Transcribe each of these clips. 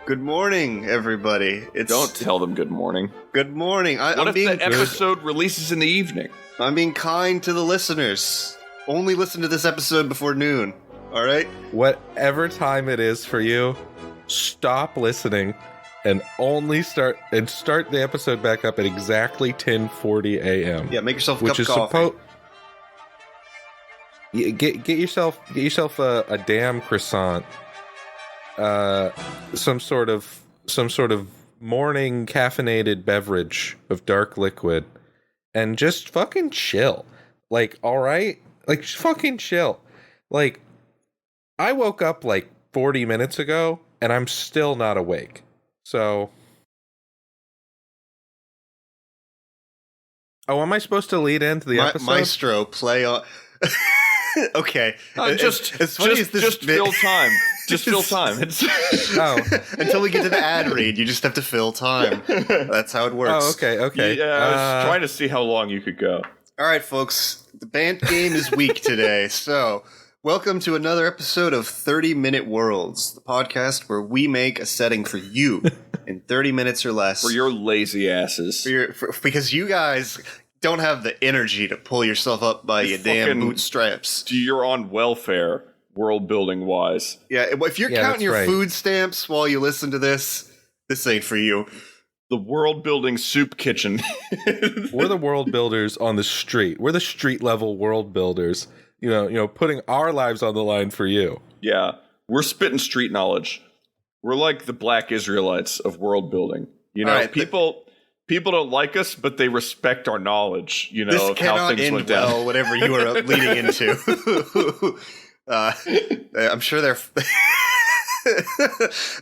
Good morning, everybody. Don't tell them good morning. Good morning. What if the episode releases in the evening? I'm being kind to the listeners. Only listen to this episode before noon. All right? Whatever time it is for you, stop listening and start the episode back up at exactly 10:40 a.m. Yeah, make yourself a cup of coffee. Get yourself a damn croissant. Some sort of morning caffeinated beverage of dark liquid, and just fucking chill. Like, all right, like just fucking chill. Like, I woke up like 40 minutes ago, and I'm still not awake. So, am I supposed to lead into the episode? Maestro, play on. Okay. Just fill time. Just fill time. Until we get to the ad read, you just have to fill time. That's how it works. Oh, okay. Yeah, I was trying to see how long you could go. All right, folks. The band game is weak today, so welcome to another episode of 30-Minute Worlds, the podcast where we make a setting for you in 30 minutes or less. For your lazy asses. Because you guys don't have the energy to pull yourself up by your damn bootstraps. You're on welfare, world building wise. Yeah, if you're counting your food stamps while you listen to this ain't for you. The world building soup kitchen. We're the world builders on the street. We're the street level world builders. You know, putting our lives on the line for you. Yeah, we're spitting street knowledge. We're like the Black Israelites of world building. You know, right, people don't like us, but they respect our knowledge, of how things went down. Well, whatever you are leading into. I'm sure they're...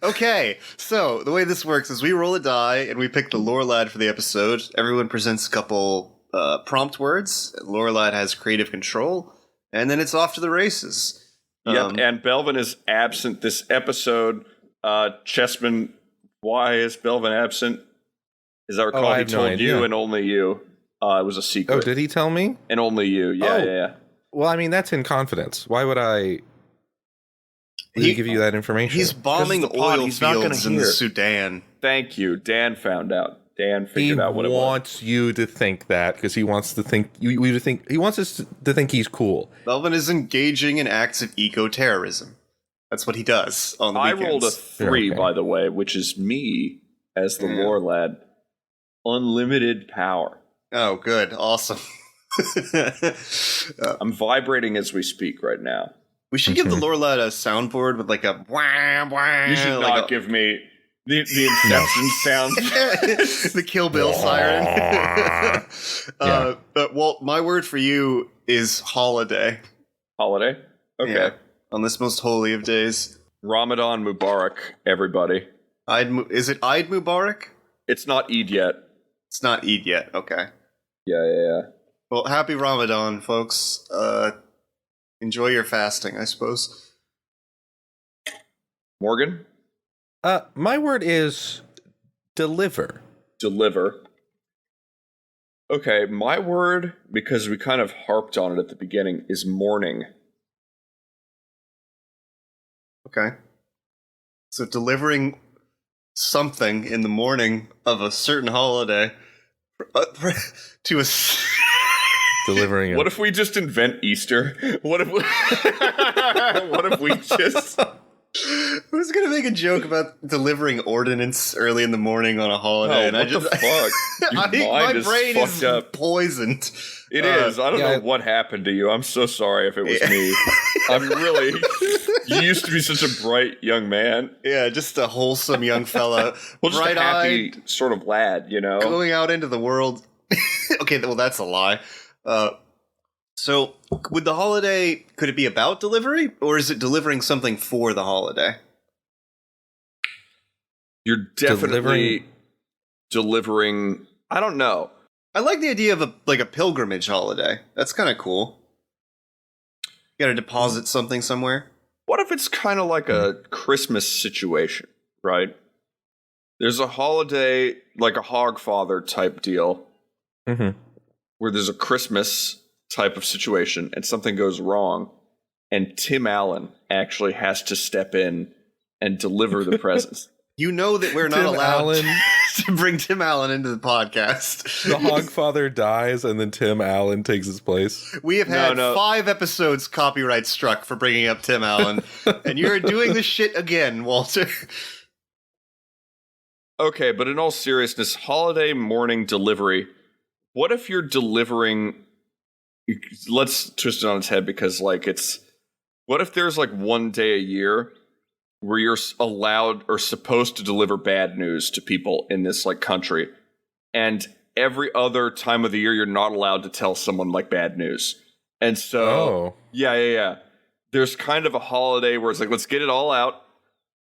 Okay, so the way this works is we roll a die, and we pick the lore lad for the episode. Everyone presents a couple prompt words. Lore lad has creative control, and then it's off to the races. Yep, and Belvin is absent this episode. Chessman, why is Belvin absent? As I recall, he told you and only you. It was a secret. Oh, did he tell me? And only you. Yeah. Well, I mean, that's in confidence. Why would I give you that information? He's bombing oil fields in the Sudan. Thank you. Dan found out. Dan figured out what it was. He wants you to think that because he wants to think you to think. He wants us to think he's cool. Belvin is engaging in acts of eco-terrorism. That's what he does on the weekends. I rolled a 3, by the way, which is me as the lore lad. Unlimited power. Oh, good. Awesome. I'm vibrating as we speak right now. We should give the lore lad a soundboard with like a wham, wham. You should not give me the Inception sound. The Kill Bill siren. But Walt, my word for you is holiday. Holiday? Okay. Yeah. On this most holy of days. Ramadan Mubarak, everybody. Is it Eid Mubarak? It's not Eid yet. It's not Eid yet. Okay. Yeah. Well, happy Ramadan, folks. Enjoy your fasting, I suppose. Morgan? My word is deliver. Deliver. Okay, my word, because we kind of harped on it at the beginning, is morning. Okay. So delivering something in the morning of a certain holiday to a... Delivering What if we just invent Easter? What if we just... Who's gonna make a joke about delivering ordnance early in the morning on a holiday? Oh, the fuck? My brain is poisoned. It is. I don't know what happened to you. I'm so sorry if it was me. I'm really... You used to be such a bright young man. Yeah, just a wholesome young fella. Well, just a happy sort of lad, Going out into the world. Okay, well, that's a lie. So, with the holiday, could it be about delivery, or is it delivering something for the holiday? You're definitely delivering. I don't know. I like the idea of a pilgrimage holiday. That's kind of cool. You gotta deposit something somewhere. What if it's kind of like a Christmas situation, right? There's a holiday, like a Hogfather type deal, where there's a Christmas type of situation and something goes wrong, and Tim Allen actually has to step in and deliver the presents. You know that we're not Tim allowed Allen. to bring Tim Allen into the podcast. The Hogfather dies, and then Tim Allen takes his place. We have had 5 episodes copyright struck for bringing up Tim Allen, and you're doing this shit again, Walter. Okay, but in all seriousness, holiday morning delivery. What if you're delivering? Let's twist it on its head because, like, it's. What if there's like one day a year where you're allowed or supposed to deliver bad news to people in this like country, and every other time of the year you're not allowed to tell someone like bad news, and so yeah. There's kind of a holiday where it's like let's get it all out,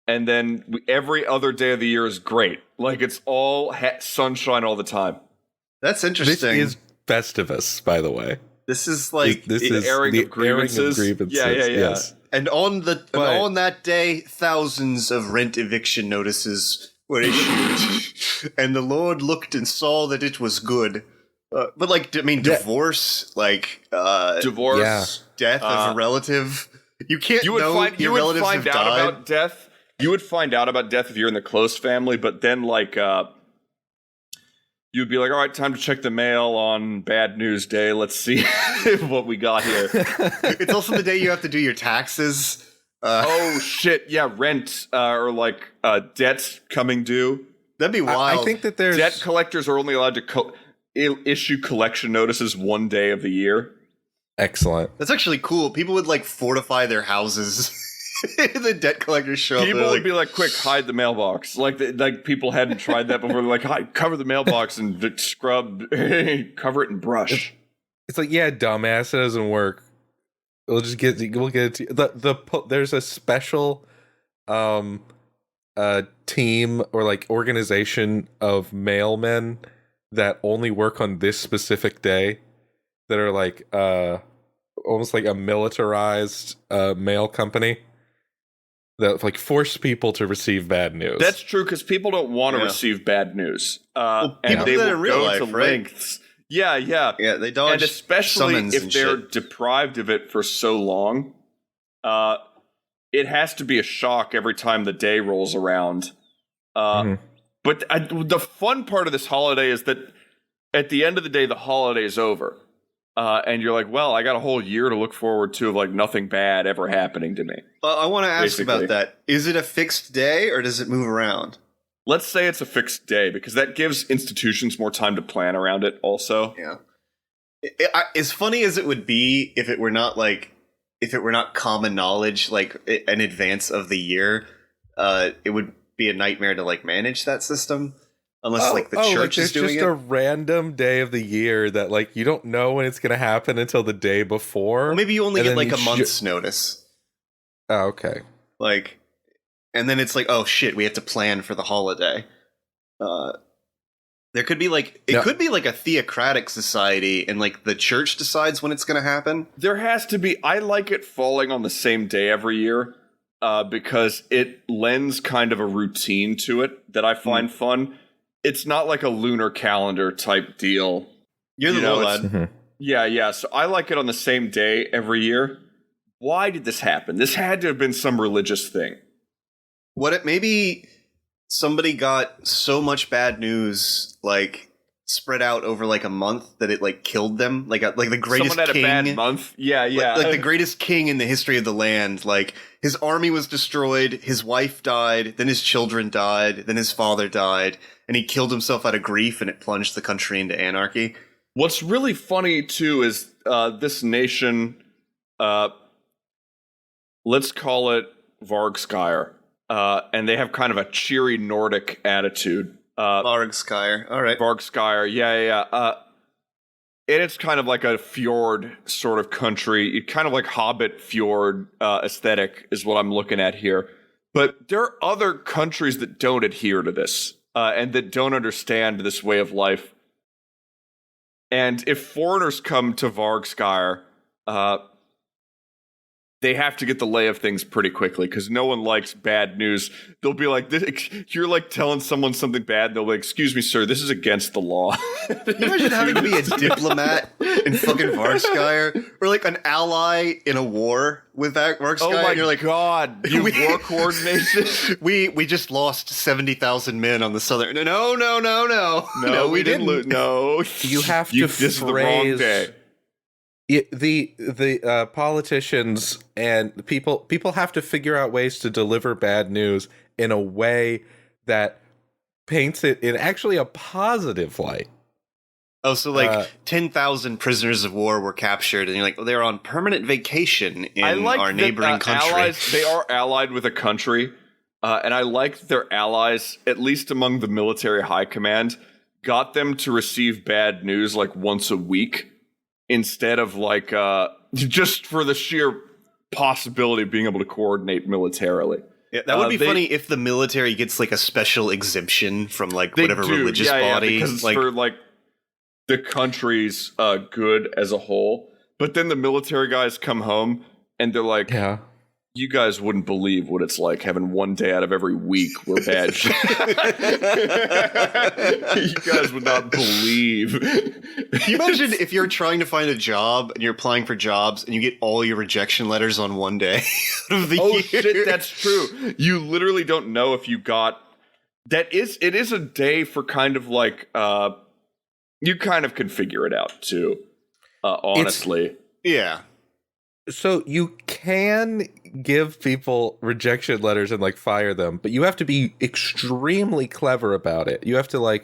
and then every other day of the year is great, like it's all sunshine all the time. That's interesting. This is Festivus, by the way. This is like this is airing the of grievances. Airing of grievances. Yeah. Yes. And on that day, thousands of rent eviction notices were issued, and the Lord looked and saw that it was good. But like, I mean, divorce, divorce, death of a relative. You can't. You would find have out died. about death. You would find out about death if you're in the close family, but then like. You'd be like, all right, time to check the mail on Bad News Day. Let's see what we got here. It's also the day you have to do your taxes. Oh, shit. Yeah, rent or like debts coming due. That'd be wild. I think that there's... Debt collectors are only allowed to issue collection notices one day of the year. Excellent. That's actually cool. People would like fortify their houses. The debt collectors show up. People would be like, quick, hide the mailbox. Like people hadn't tried that before. They're like, hi, cover the mailbox and scrub, cover it in brush. It's like, yeah, dumbass, it doesn't work. We'll get it to there's a special team or like organization of mailmen that only work on this specific day that are like almost like a militarized mail company that like force people to receive bad news. That's true because people don't want to receive bad news, and they will go to lengths. Yeah. They dodge, and especially if they're deprived of it for so long, it has to be a shock every time the day rolls around. But the fun part of this holiday is that at the end of the day, the holiday is over. And you're like, well, I got a whole year to look forward to of like nothing bad ever happening to me. I want to ask about that. Is it a fixed day or does it move around? Let's say it's a fixed day because that gives institutions more time to plan around it also. Yeah. As funny as it would be if it were not common knowledge, like in advance of the year, it would be a nightmare to like manage that system. Unless like the church is doing it. It's just a random day of the year that like you don't know when it's going to happen until the day before. Well, maybe you only get like a month's notice. Oh, okay. Like, and then it's like, oh shit, we have to plan for the holiday. There could be like could be like a theocratic society, and like the church decides when it's going to happen. There has to be. I like it falling on the same day every year because it lends kind of a routine to it that I find fun. It's not like a lunar calendar type deal. You're the lad. Yeah. So I like it on the same day every year. Why did this happen? This had to have been some religious thing. Maybe somebody got so much bad news, like spread out over like a month that it like killed them. Like the greatest someone had king. a bad month. Yeah. Like the greatest king in the history of the land. Like his army was destroyed, his wife died, then his children died, then his father died. And he killed himself out of grief, and it plunged the country into anarchy. What's really funny, too, is this nation, let's call it Vargskyre, and they have kind of a cheery Nordic attitude. Vargskyre, all right. Vargskyre, yeah. And it's kind of like a fjord sort of country, kind of like Hobbit fjord aesthetic is what I'm looking at here. But there are other countries that don't adhere to this. And that don't understand this way of life. And if foreigners come to Vargskyre, they have to get the lay of things pretty quickly because no one likes bad news. They'll be like, you're like telling someone something bad. They'll be like, excuse me, sir, this is against the law. Can you imagine having to be a diplomat in fucking Vargskyre? Or like an ally in a war with Vargskyre? Oh my and you're like, God, you war coordination. we just lost 70,000 men on the southern. No, we didn't lose. No, You have to this is the wrong day. The politicians and the people have to figure out ways to deliver bad news in a way that paints it in actually a positive light. Oh, so like 10,000 prisoners of war were captured, and you're like, well, they're on permanent vacation in our neighboring country. Allies, they are allied with a country, and I like that their allies, at least among the military high command, got them to receive bad news like once a week. Instead of like just for the sheer possibility of being able to coordinate militarily. Yeah, that would be funny if the military gets like a special exemption from like whatever religious body. Because it's like, for like the country's good as a whole. But then the military guys come home and they're like, yeah. You guys wouldn't believe what it's like having one day out of every week where bad shit. You guys would not believe. Can you imagine if you're trying to find a job and you're applying for jobs and you get all your rejection letters on one day of the year? Shit, that's true. You literally don't know if you got it is a day for kind of like you kind of can figure it out too. Honestly. Yeah. So you can give people rejection letters and like fire them, but you have to be extremely clever about it. You have to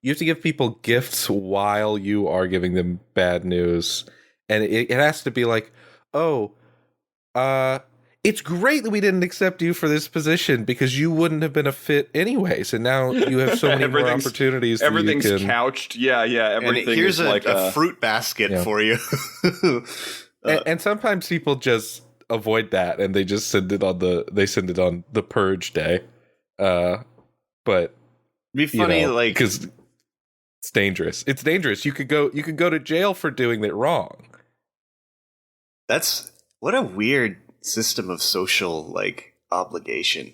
give people gifts while you are giving them bad news. And it has to be like, it's great that we didn't accept you for this position because you wouldn't have been a fit anyways. And now you have so many more opportunities. Everything's couched. Yeah. Everything and here's is like a fruit basket for you. And sometimes people just avoid that and they just send it on the purge day. But it'd be funny, like, because it's dangerous. It's dangerous. You could go to jail for doing it wrong. That's what a weird system of social like obligation.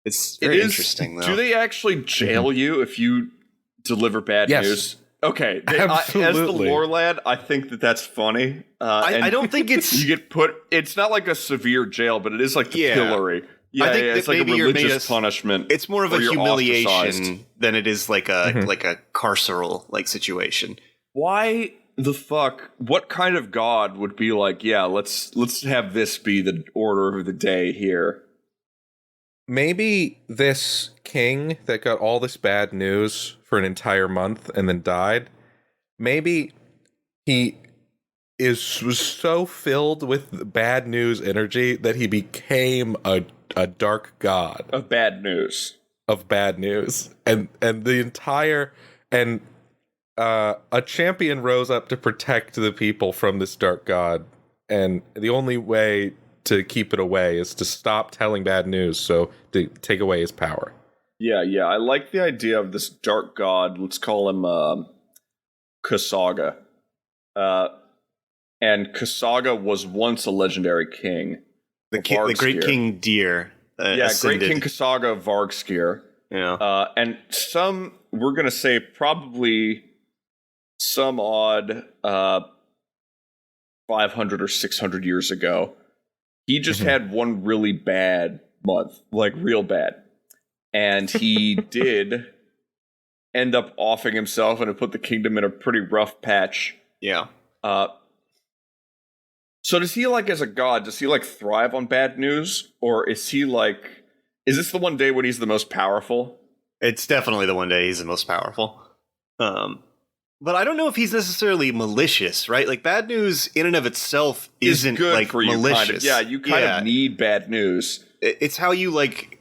It's very interesting though. Do they actually jail you if you deliver bad news? Okay, as the lore lad, I think that's funny. I don't think it's you get put. It's not like a severe jail, but it is like the pillory. Yeah, I think it's like a religious punishment. It's more of a humiliation than it is like a like a carceral like situation. Why the fuck? What kind of god would be like? Yeah, let's have this be the order of the day here. Maybe this king that got all this bad news for an entire month and then died, maybe he was so filled with bad news energy that he became a dark god of bad news. And the entire a champion rose up to protect the people from this dark god, and the only way to keep it away is to stop telling bad news, so to take away his power. Yeah, I like the idea of this dark god. Let's call him Ksogga. And Ksogga was once a legendary king. The great King Deer. Great King Ksogga of Vargskyre. Yeah. And we're going to say probably some odd 500 or 600 years ago, he just had one really bad month, like real bad. And he did end up offing himself and it put the kingdom in a pretty rough patch. Yeah. So does he, like, as a god, does he, like, thrive on bad news? Or is he, like, is this the one day when he's the most powerful? It's definitely the one day he's the most powerful. But I don't know if he's necessarily malicious, right? Like, bad news in and of itself isn't good like for you, malicious. Kind of. Yeah, you kind of need bad news. It's how you like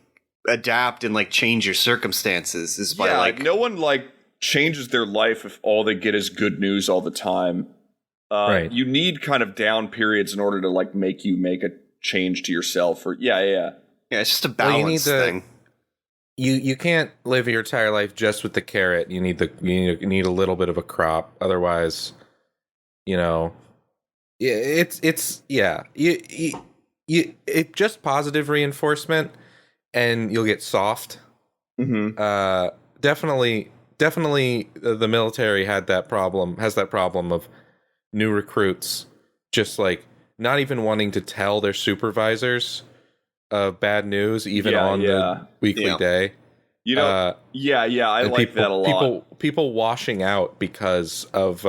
adapt and like change your circumstances. Is by like no one like changes their life if all they get is good news all the time. Right. You need kind of down periods in order to like make a change to yourself. Or yeah. It's just a balance thing. You can't live your entire life just with the carrot. You need a little bit of a crop. Otherwise, it's it just positive reinforcement, and you'll get soft. Definitely the military has that problem of new recruits just like not even wanting to tell their supervisors of bad news even on the weekly day. You know, I like that a lot. People washing out because of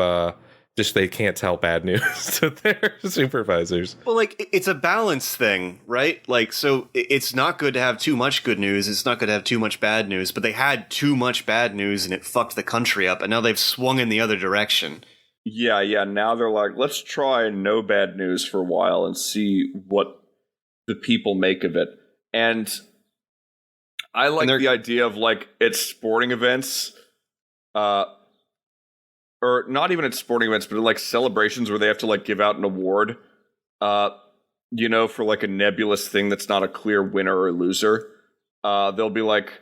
just they can't tell bad news to their supervisors. Well, like, it's a balance thing, right? Like, so it's not good to have too much good news. It's not good to have too much bad news. But they had too much bad news, and it fucked the country up. And now they've swung in the other direction. Yeah. Now they're like, let's try no bad news for a while and see what the people make of it. And I like the idea of, like, at sporting events, or not even at sporting events, but like celebrations where they have to like give out an award, for like a nebulous thing that's not a clear winner or loser. They'll be like,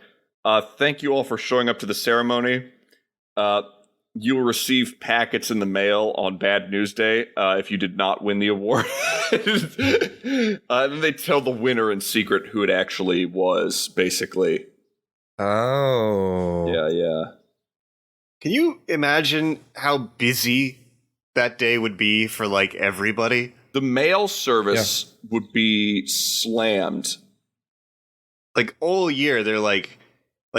thank you all for showing up to the ceremony. You'll receive packets in the mail on Bad News Day if you did not win the award. And then they tell the winner in secret who it actually was, basically. Oh. Yeah. Can you imagine how busy that day would be for, like, everybody? The mail service would be slammed. Like, all year, they're like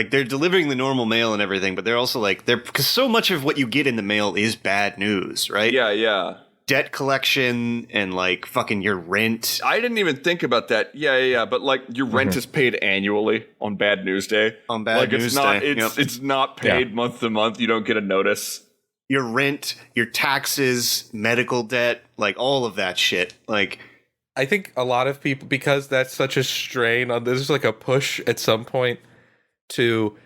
they're delivering the normal mail and everything, but they're also like, because so much of what you get in the mail is bad news, right? Yeah. Debt collection and, like, fucking your rent. I didn't even think about that. Yeah. But, like, your rent is paid annually on Bad News Day. On Bad News Day. It's not paid month to month. You don't get a notice. Your rent, your taxes, medical debt, like, all of that shit. Like, I think a lot of people, because that's such a strain on, there's like a push at some point to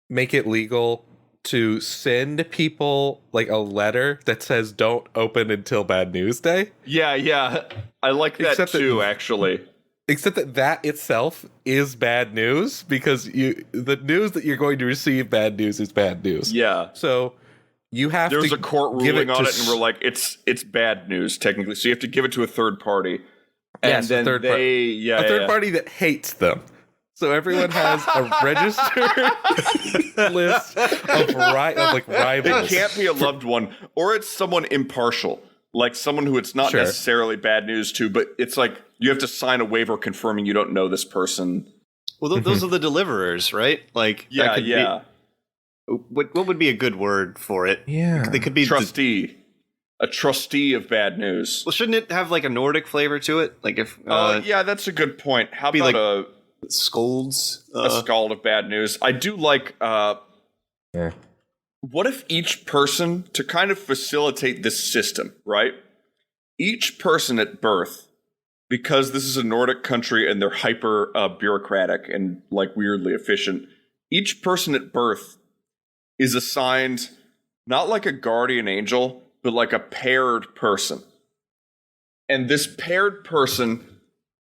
make it legal to send people like a letter that says don't open until Bad News Day. Yeah. I like that too, actually. Except that itself is bad news, because the news that you're going to receive bad news is bad news. Yeah. So you have There's to a court ruling on it, and we're like, it's bad news technically. So you have to give it to a third party. And then a third party that hates them. So everyone has a registered list of rivals. It can't be a loved one, or it's someone impartial, like someone who it's not necessarily bad news to, but it's like you have to sign a waiver confirming you don't know this person. Well, those are the deliverers, right? Like, yeah. What would be a good word for it? Yeah, they could be trustee. A trustee of bad news. Well, shouldn't it have like a Nordic flavor to it? Like if yeah, that's a good point. How about like scolds? A scald of bad news. I do like what if each person, to kind of facilitate this system, right? Each person at birth, because this is a Nordic country and they're hyper bureaucratic and like weirdly efficient, each person at birth is assigned not like a guardian angel, but like a paired person. And this paired person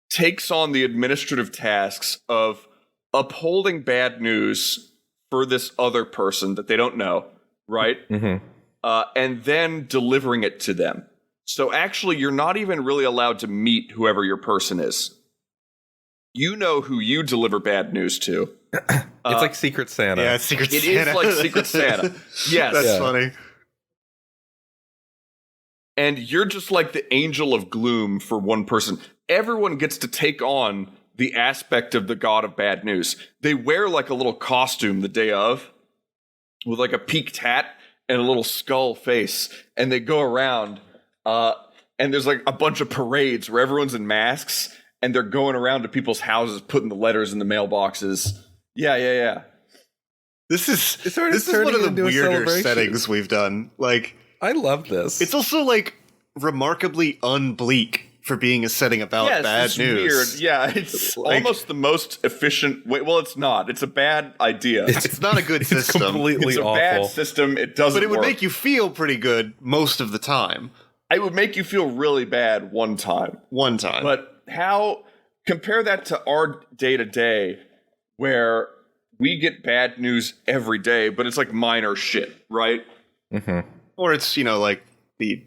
takes on the administrative tasks of upholding bad news for this other person that they don't know, right? And then delivering it to them. So actually, you're not even really allowed to meet whoever your person is. You know who you deliver bad news to. It's like Secret Santa. Yeah, Secret Santa. It is like Secret Santa. Yes. That's funny. And you're just like the angel of gloom for one person. Everyone gets to take on the aspect of the god of bad news. They wear like a little costume the day of with like a peaked hat and a little skull face. And they go around and there's like a bunch of parades where everyone's in masks and they're going around to people's houses putting the letters in the mailboxes. Yeah. This is one of the weirder settings we've done. Like, I love this. It's also like remarkably unbleak for being a setting about bad news. Weird. Yeah, it's like, almost the most efficient way. Well, it's not. It's a bad idea. It's not a good system. It's completely awful. It's a bad system. It doesn't work. But it would make you feel pretty good most of the time. It would make you feel really bad one time. But compare that to our day-to-day where we get bad news every day, but it's like minor shit, right? Or it's, like the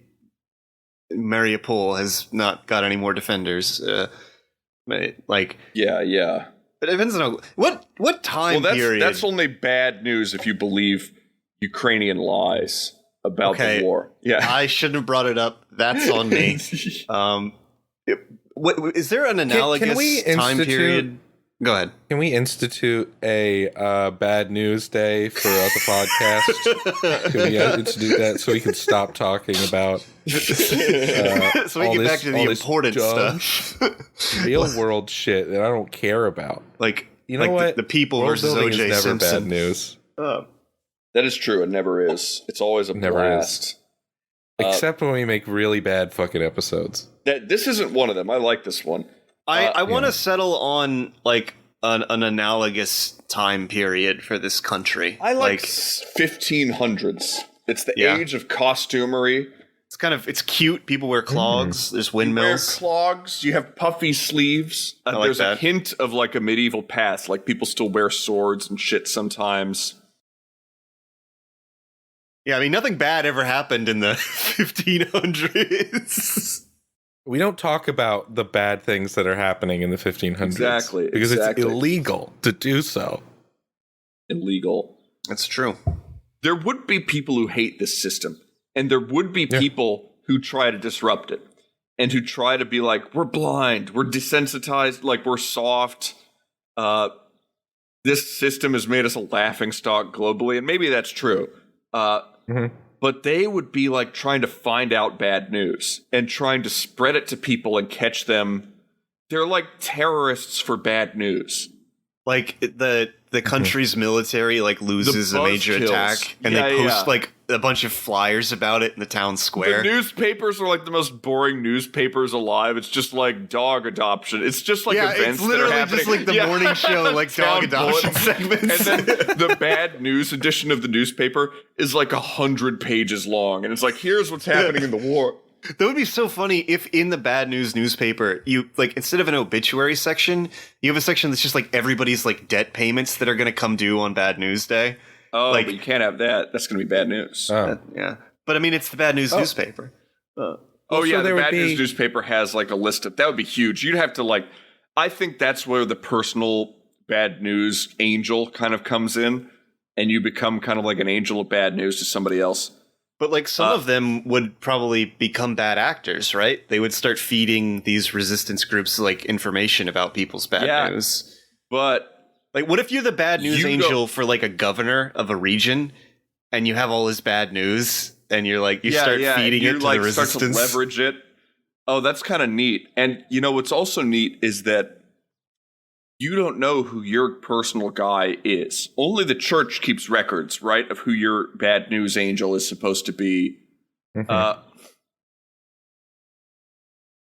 Mariupol has not got any more defenders. Like, yeah. it depends on what time period. That's only bad news if you believe Ukrainian lies about the war. Yeah, I shouldn't have brought it up. That's on me. Is there an analogous time period? Go ahead. Can we institute a bad news day for the podcast? Can we institute that so we can stop talking about so we get back to the important stuff, real world shit that I don't care about. Like, you know what? The people World versus building O.J. is never Simpson. bad news. That is true. It never is. It's always a blast. Except when we make really bad fucking episodes. This isn't one of them. I like this one. I want to settle on like an analogous time period for this country. I like 1500s. It's the age of costumery. It's cute. People wear clogs. There's windmills. You wear clogs. You have puffy sleeves. There's a hint of like a medieval past. Like people still wear swords and shit sometimes. Yeah, I mean, nothing bad ever happened in the 1500s. We don't talk about the bad things that are happening in the 1500s. Exactly. Because it's illegal to do so. Illegal. That's true. There would be people who hate this system. And there would be people who try to disrupt it. And who try to be like, we're blind. We're desensitized. Like, we're soft. This system has made us a laughingstock globally. And maybe that's true. But they would be like trying to find out bad news and trying to spread it to people and catch them. They're like terrorists for bad news. Like the country's military like loses a major attack and they post like a bunch of flyers about it in the town square. The newspapers are like the most boring newspapers alive. It's just like dog adoption. It's just like events it's literally that are happening. just like the morning show, like dog adoption segments. And then the bad news edition of the newspaper is like 100 pages long, and it's like, here's what's happening in the war. That would be so funny if in the bad news newspaper, you like instead of an obituary section, you have a section that's just like everybody's like debt payments that are going to come due on bad news day. Oh, like, but you can't have that. That's going to be bad news. Yeah. But I mean, it's the bad news newspaper. The bad news newspaper has like a list of, that would be huge. You'd have to like, I think that's where the personal bad news angel kind of comes in, and you become kind of like an angel of bad news to somebody else. But like some of them would probably become bad actors, right? They would start feeding these resistance groups like information about people's bad news. But like, what if you're the bad news angel for like a governor of a region, and you have all his bad news, and you're like you start feeding it to the resistance, start to leverage it. Oh, that's kind of neat. And you know what's also neat is that you don't know who your personal guy is. Only the church keeps records, right, of who your bad news angel is supposed to be.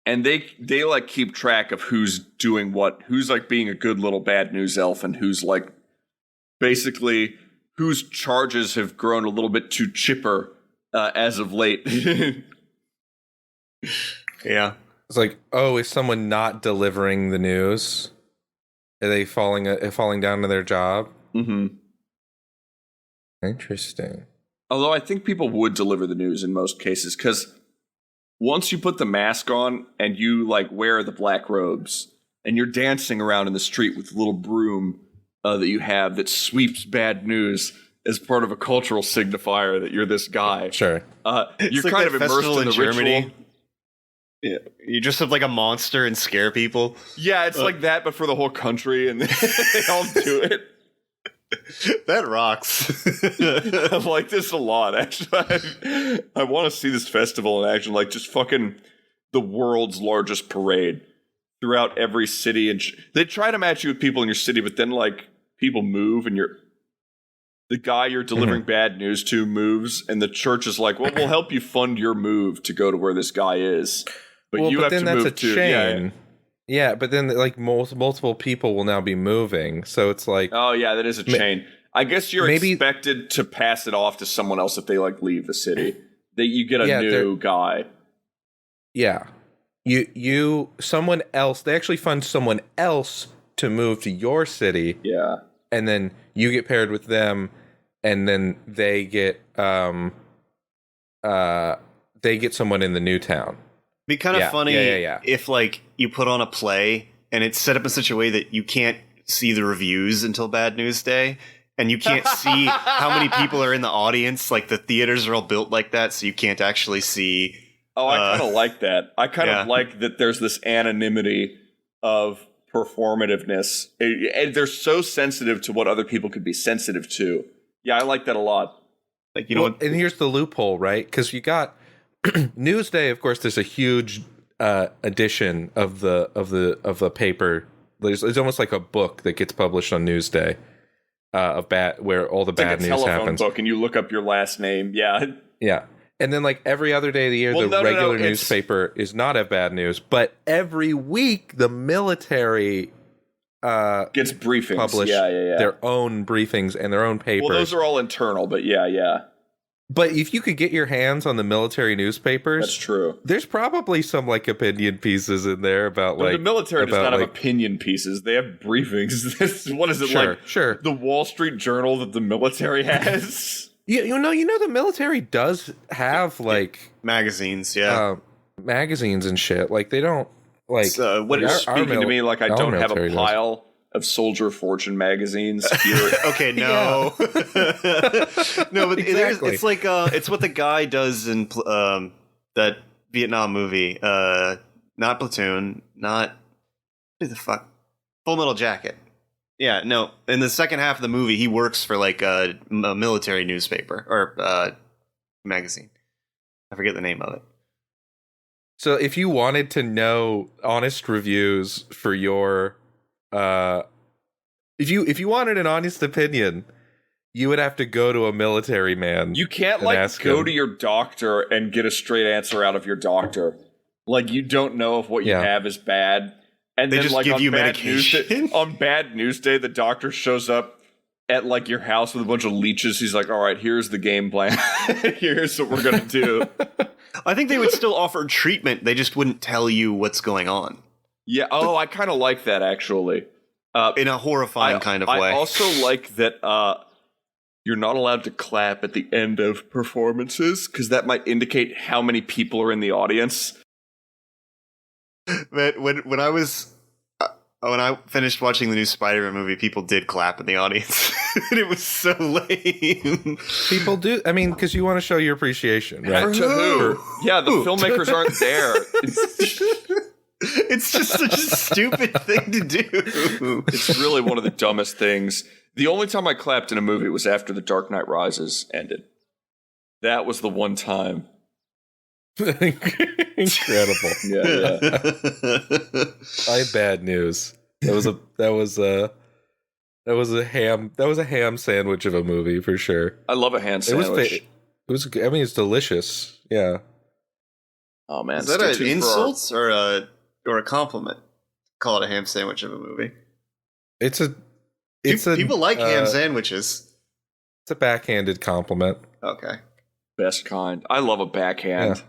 And they like keep track of who's doing what, who's like being a good little bad news elf, and who's like basically whose charges have grown a little bit too chipper as of late. Yeah. It's like, oh, is someone not delivering the news? Are they falling down to their job? Mm-hmm. Interesting. Although I think people would deliver the news in most cases, because once you put the mask on and you like wear the black robes and you're dancing around in the street with the little broom that you have that sweeps bad news as part of a cultural signifier that you're this guy. Sure. You're like kind of immersed in the Germany. Ritual. Yeah, you dress up like a monster and scare people. Yeah, it's like that, but for the whole country, and they all do it. That rocks. I like this a lot, actually. I want to see this festival in action, like just fucking the world's largest parade throughout every city. And they try to match you with people in your city, but then like people move, and the guy you're delivering bad news to moves, and the church is like, well, we'll help you fund your move to go to where this guy is. But you have to move too. Chain. Yeah, but then like multiple people will now be moving, so it's like, oh yeah, that is a chain. I guess you're expected to pass it off to someone else if they like leave the city. That you get a new guy. Yeah, someone else. They actually fund someone else to move to your city. Yeah, and then you get paired with them, and then they get someone in the new town. Be kind of Yeah, funny yeah. if like you put on a play and it's set up in such a way that you can't see the reviews until Bad News Day, and you can't see how many people are in the audience. Like the theaters are all built like that, so you can't actually see. Oh, I kind of like that. I kind of yeah. like that there's this anonymity of performativeness. And they're so sensitive to what other people could be sensitive to. Yeah, I like that a lot. Like, you know, and here's the loophole, right? Because you got Newsday, of course. There's a huge edition of the paper. It's almost like a book that gets published on Newsday where all the It's bad like a news telephone happens. book, and you look up your last name. Yeah. Yeah. And then, like, every other day of the year, the regular newspaper is not have bad news. But every week, the military gets briefings. Publish their own briefings and their own papers. Well, those are all internal, but yeah. But if you could get your hands on the military newspapers, that's true. There's probably some like opinion pieces in there about the military does not have opinion pieces. They have briefings. What is it Sure. The Wall Street Journal that the military has? You know, the military does have like magazines, magazines and shit. Like they don't like. What is speaking to me like I don't have a pile of Soldier Fortune magazines here. Okay, no, no, but exactly. It's like it's what the guy does in that Vietnam movie. Not Platoon, not what the fuck, Full Metal Jacket. Yeah, no. In the second half of the movie, he works for like a military newspaper or magazine. I forget the name of it. So, if you wanted to know honest reviews for your, if you wanted an honest opinion, you would have to go to a military man. You can't like go to your doctor and get a straight answer out of your doctor. Like you don't know if what you have is bad. And they then, just like, give you medication. On Bad News Day, the doctor shows up at, like, your house with a bunch of leeches. He's like, all right, here's the game plan. Here's what we're going to do. I think they would still offer treatment. They just wouldn't tell you what's going on. Yeah. Oh, I kind of like that, actually. In a horrifying kind of way. I also like that you're not allowed to clap at the end of performances, because that might indicate how many people are in the audience. But when I finished watching the new Spider-Man movie, people did clap in the audience, and it was so lame. People do. I mean, because you want to show your appreciation, right? To who? Yeah, the filmmakers aren't there. It's just such a stupid thing to do. It's really one of the dumbest things. The only time I clapped in a movie was after The Dark Knight Rises ended. That was the one time. Incredible. Yeah. I had bad news. That was a ham sandwich of a movie for sure. I love a ham sandwich. It was I mean, it's delicious. Yeah. Oh man, is that an insult or a compliment? Call it a ham sandwich of a movie. People like ham sandwiches. It's a backhanded compliment. Okay. Best kind. I love a backhand.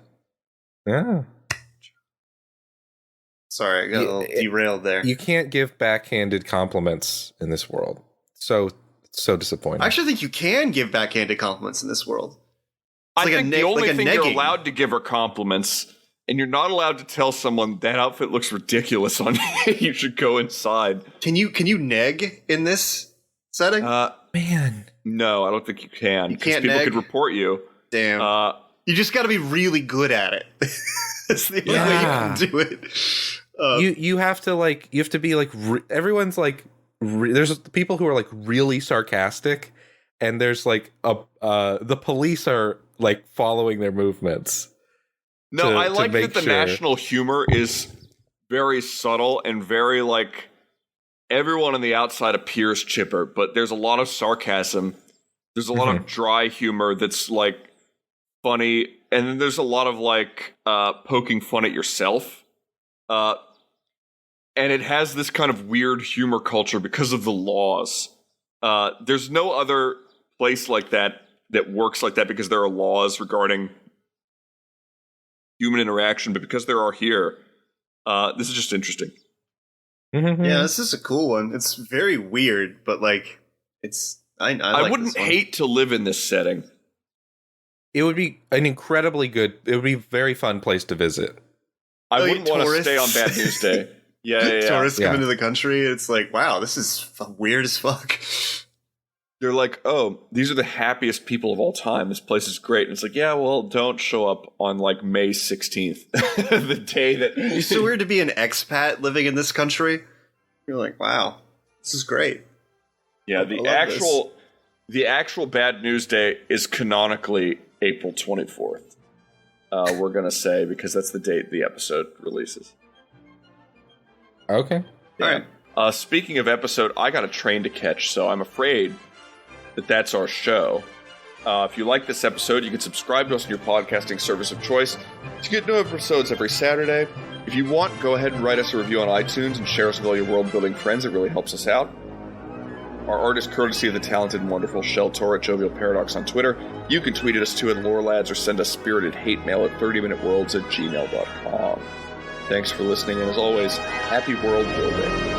Yeah. Sorry, I got a little derailed there. You can't give backhanded compliments in this world. So disappointing. I actually think you can give backhanded compliments in this world. I think the only thing you're allowed to give are compliments, and you're not allowed to tell someone that outfit looks ridiculous on you. You should go inside. Can you neg in this setting? Man. No, I don't think you can. You can't people neg? could report you. Damn. You just got to be really good at it. That's the only way you can do it. You have to be like everyone's like there's people who are like really sarcastic, and there's like the police are like following their movements. No, I like that the national humor is very subtle and very like everyone on the outside appears chipper, but there's a lot of sarcasm. There's a lot of dry humor that's like funny, and then there's a lot of like poking fun at yourself, and it has this kind of weird humor culture because of the laws. There's no other place like that works like that because there are laws regarding human interaction, but because there are here, this is just interesting. Yeah, this is a cool one. It's very weird, but like it's I wouldn't hate to live in this setting. It would be an incredibly good. It would be a very fun place to visit. I wouldn't want to stay on Bad News Day. Yeah. Tourists come into the country. It's like, wow, this is weird as fuck. They're like, oh, these are the happiest people of all time. This place is great. And it's like, yeah, well, don't show up on like May 16th, the day that... It's so weird to be an expat living in this country. You're like, wow, this is great. Yeah, the actual Bad News Day is canonically April 24th. We're going to say, because that's the date the episode releases. Okay. Yeah. All right. Speaking of episode, I got a train to catch, so I'm afraid that's our show. If you like this episode, you can subscribe to us on your podcasting service of choice to get new episodes every Saturday. If you want, go ahead and write us a review on iTunes and share us with all your world-building friends. It really helps us out. Our art is courtesy of the talented and wonderful Shell Tor at Jovial Paradox on Twitter. You can tweet at us too at LoreLads or send us spirited hate mail at 30minuteworlds@gmail.com. Thanks for listening, and as always, happy world building.